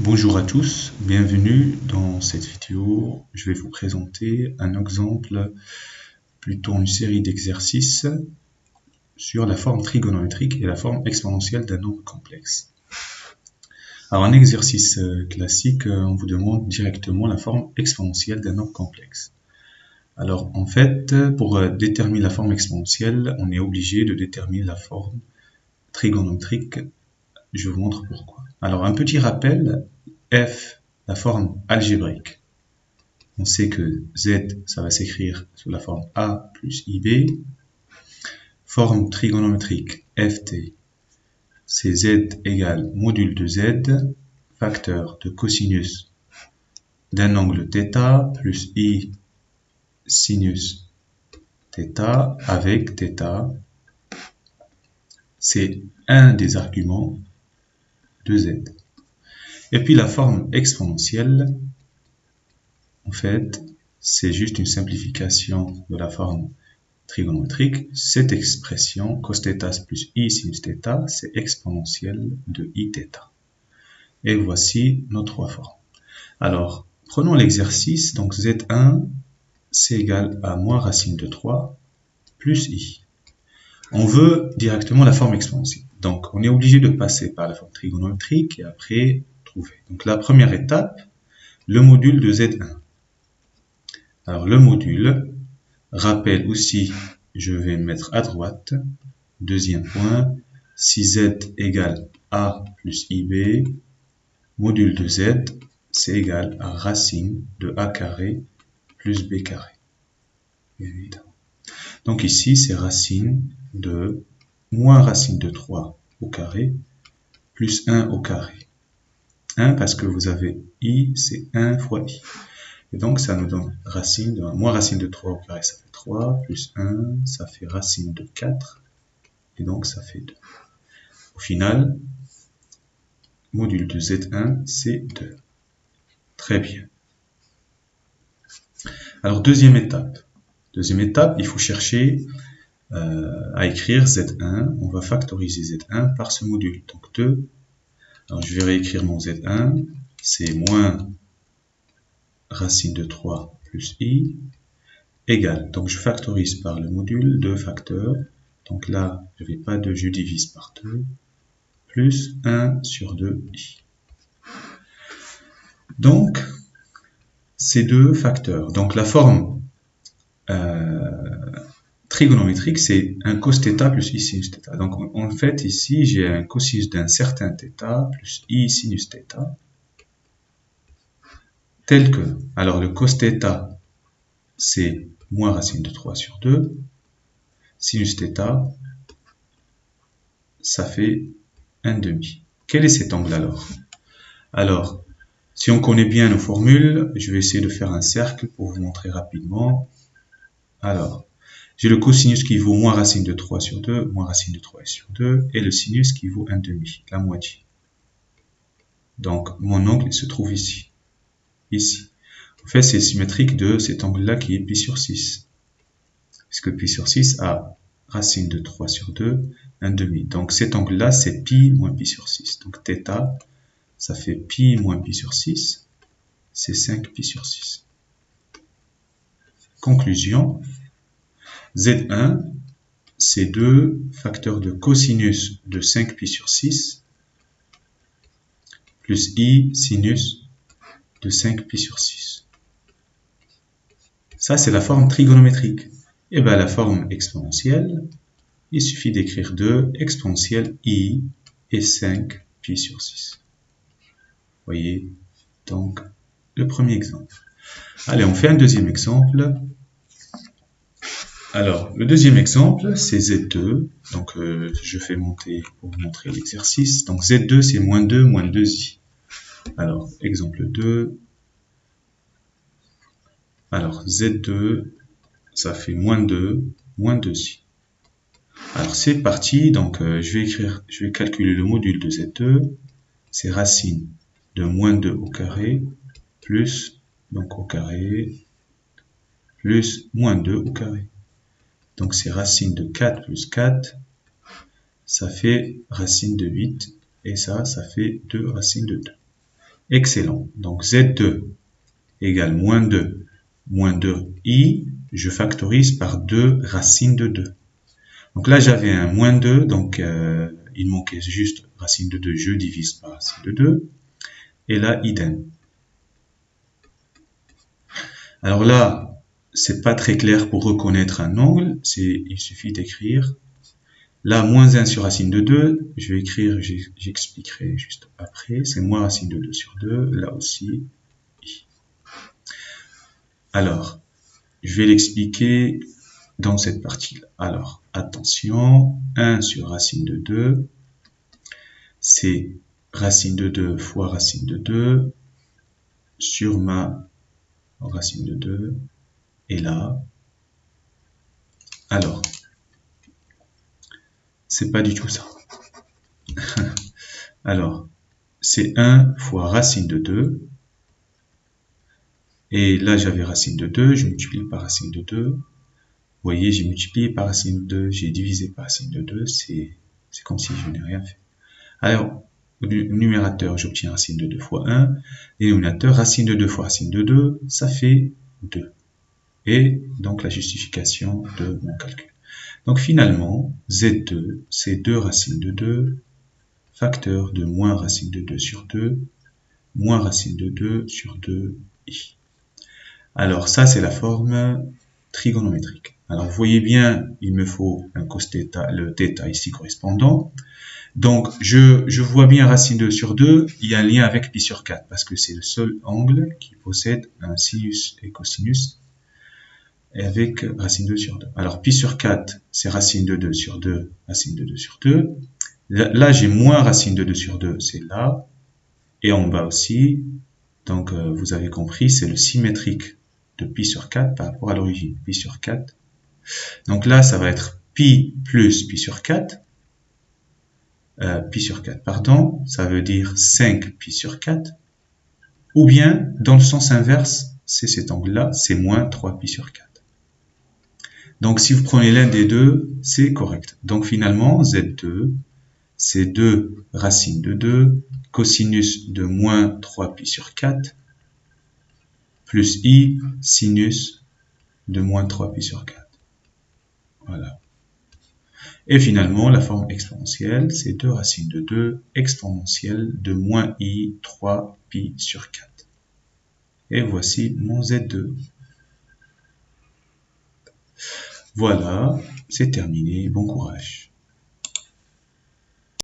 Bonjour à tous, bienvenue dans cette vidéo. Je vais vous présenter un exemple, plutôt une série d'exercices sur la forme trigonométrique et la forme exponentielle d'un nombre complexe. Alors un exercice classique, on vous demande directement la forme exponentielle d'un nombre complexe. Alors en fait, pour déterminer la forme exponentielle, on est obligé de déterminer la forme trigonométrique. Je vous montre pourquoi. Alors un petit rappel, f, la forme algébrique. On sait que z, ça va s'écrire sous la forme a plus ib. Forme trigonométrique ft, c'est z égale module de z, facteur de cosinus d'un angle θ plus i sinus θ avec θ. C'est un des arguments de z. Et puis la forme exponentielle, en fait, c'est juste une simplification de la forme trigonométrique. Cette expression, cos θ plus i sinus θ, c'est exponentielle de iθ. Et voici nos trois formes. Alors, prenons l'exercice. Donc, z1, c'est égal à moins racine de 3 plus i. On veut directement la forme exponentielle. Donc, on est obligé de passer par la forme trigonométrique et après trouver. Donc, la première étape, le module de z1. Alors, le module, rappel aussi, je vais mettre à droite. Deuxième point, si z égale a plus ib, module de z, c'est égal à racine de a carré plus b carré. Évidemment. Donc ici, c'est racine de moins racine de 3 au carré plus 1 au carré. 1 parce que vous avez i, c'est 1 fois i. Et donc, ça nous donne racine de moins racine de 3 au carré, ça fait 3, plus 1, ça fait racine de 4, et donc ça fait 2. Au final, module de z1, c'est 2. Très bien. Alors, deuxième étape. Deuxième étape, il faut chercher à écrire z1. On va factoriser z1 par ce module. Donc 2. Alors, je vais réécrire mon z1. C'est moins racine de 3 plus i égale. Donc, je factorise par le module 2 facteurs. Donc là, je n'avais pas de, je divise par 2. Plus 1 sur 2i. Donc, ces deux facteurs. Donc, la forme trigonométrique, c'est un cos θ plus i sinus θ. Donc, en fait, ici, j'ai un cosinus d'un certain θ plus i sinus θ. Tel que, alors le cos θ, c'est moins racine de 3 sur 2. Sinus θ, ça fait 1/2. Quel est cet angle alors? Alors, si on connaît bien nos formules, je vais essayer de faire un cercle pour vous montrer rapidement. Alors, j'ai le cosinus qui vaut moins racine de 3 sur 2, moins racine de 3 sur 2, et le sinus qui vaut 1/2, la moitié. Donc, mon angle il se trouve ici. Ici. En fait, c'est symétrique de cet angle-là qui est pi sur 6. Puisque pi sur 6 a racine de 3 sur 2, 1/2. Donc, cet angle-là, c'est pi moins pi sur 6. Donc, θ, ça fait pi moins pi sur 6, c'est 5 pi sur 6. Conclusion, Z1, c'est 2 facteurs de cosinus de 5 pi sur 6, plus i sinus de 5 pi sur 6. Ça, c'est la forme trigonométrique. Et bien, la forme exponentielle, il suffit d'écrire 2 exponentielle i et 5 pi sur 6. Vous voyez, donc, le premier exemple. Allez, on fait un deuxième exemple. Alors, le deuxième exemple, c'est Z2. Donc, je fais monter pour vous montrer l'exercice. Donc, Z2, c'est moins 2, moins 2i. Alors, exemple 2. Alors, Z2, ça fait moins 2, moins 2i. Alors, c'est parti. Donc, je vais calculer le module de Z2. C'est racine de moins 2 au carré, plus, donc au carré, plus moins 2 au carré. Donc, c'est racine de 4 plus 4, ça fait racine de 8, et ça fait 2 racines de 2. Excellent. Donc Z2 égale moins 2i, je factorise par 2 racine de 2. Donc là, j'avais un moins 2, donc il manquait juste racine de 2, je divise par racine de 2. Et là, idem. Alors là, c'est pas très clair pour reconnaître un angle, il suffit d'écrire. Là, moins 1 sur racine de 2, je vais écrire, j'expliquerai juste après, c'est moins racine de 2 sur 2, là aussi, i. Alors, je vais l'expliquer dans cette partie-là. Alors, attention, 1 sur racine de 2, c'est racine de 2 fois racine de 2 sur ma racine de 2, et là, alors, c'est pas du tout ça. Alors, c'est 1 fois racine de 2, et là j'avais racine de 2, je multiplie par racine de 2, vous voyez, j'ai multiplié par racine de 2, j'ai divisé par racine de 2, c'est comme si je n'ai rien fait. Alors, au numérateur, j'obtiens racine de 2 fois 1, et dénominateur, racine de 2 fois racine de 2, ça fait 2. Et donc la justification de mon calcul. Donc finalement, Z2, c'est 2 racines de 2, facteur de moins racine de 2 sur 2, moins racine de 2 sur 2i. Alors ça, c'est la forme trigonométrique. Alors vous voyez bien, il me faut un cos θ, le θ ici correspondant. Donc je vois bien racine 2 sur 2, il y a un lien avec pi sur 4, parce que c'est le seul angle qui possède un sinus et cosinus avec racine 2 sur 2. Alors pi sur 4, c'est racine de 2 sur 2, racine de 2 sur 2. Là, j'ai moins racine de 2 sur 2, c'est là. Et en bas aussi. Donc, vous avez compris, c'est le symétrique de pi sur 4 par rapport à l'origine. Pi sur 4. Donc là, ça va être pi plus pi sur 4. Pi sur 4, pardon. Ça veut dire 5 pi sur 4. Ou bien, dans le sens inverse, c'est cet angle-là, c'est moins 3 pi sur 4. Donc, si vous prenez l'un des deux, c'est correct. Donc, finalement, Z2, c'est 2 racine de 2, cosinus de moins 3 pi sur 4, plus i, sinus de moins 3 pi sur 4. Voilà. Et finalement, la forme exponentielle, c'est 2 racine de 2 exponentielle de moins i 3 pi sur 4. Et voici mon Z2. Voilà, c'est terminé. Bon courage.